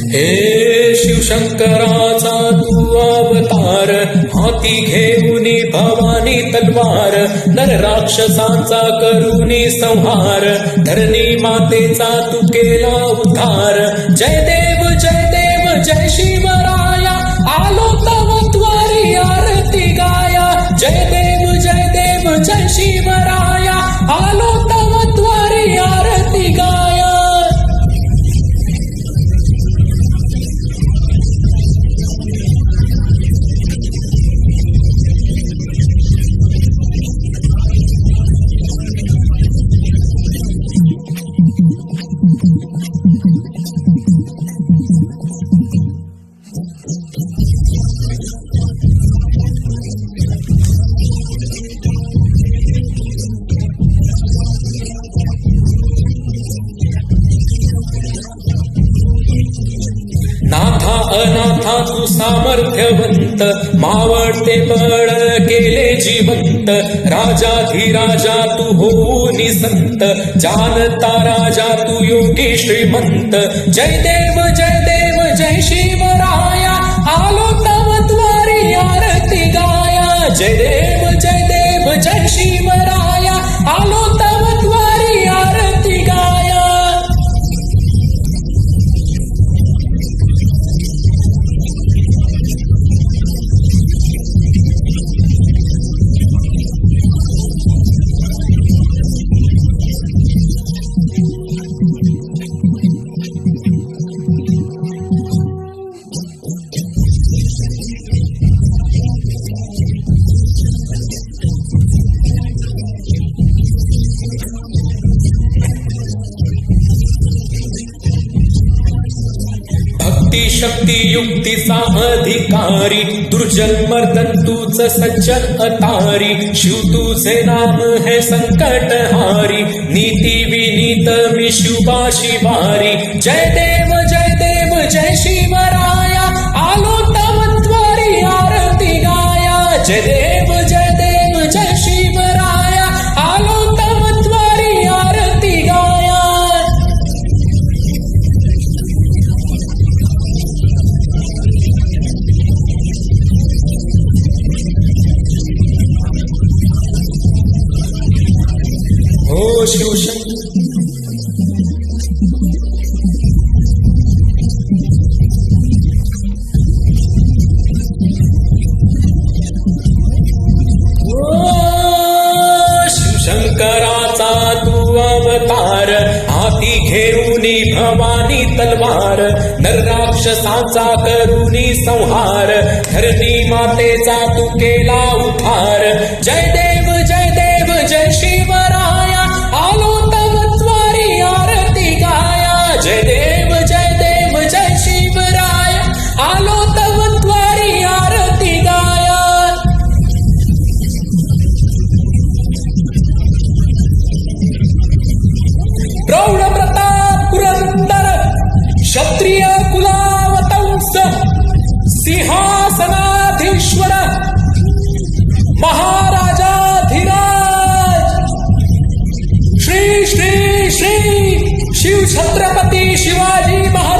हे शिवशंकराचा तू अवतार, हाती घेऊनी भवानी तलवार, नर राक्षसांचा करुनी संहार, धरणी मातेचा तू केला उद्धार. जय देव जय शिवराया, आलो तव द्वारी आरती गाया. जय देव जय शिवराया, आलो तव द्वारी आरती गाया. नाथा अनाथा तू सामर्थ्यवंत, मावळते बळ केले जिवंत. राजाधिराजा तू होऊनी संत, जानता राजा तू योगी श्रीमंत. जय देव जय शिवराया, आलो तव द्वारी आरती गाया. जय देव जय शिवराया, आलो तव द्वारी आरती गाया. शक्ती युक्तीचा अधिकारी, दुर्जन मर्दन तूच सज्जन अतारी. शिव तुझे नाम है संकटहारी, नीती विनीत मी शुभा शिवारी. जय देव जय शिवराया, आलो तव द्वारी आरती गाया. जय देव जय शिवराया, आलो तव द्वारी आरती गाया. ओ शिवशंकर शिवशंकराचा तू अवतार, हाती घेऊनी भवानी तलवार, नर राक्षसांचा करुनी संहार, धरणी मातेचा तू केला उद्धार. जय देव जय शिवराया, आलो तव द्वारी आरती गाया. जय देव जय शिवराया, आलो तव द्वारी आरती गाया. प्रौढ प्रताप पुरंदर, क्षत्रिय कुलावतंस, सिंहासनाधीश्वर, महाराजाधिराज, श्री श्री श्री शिव छत्रपती शिवाजी महाराज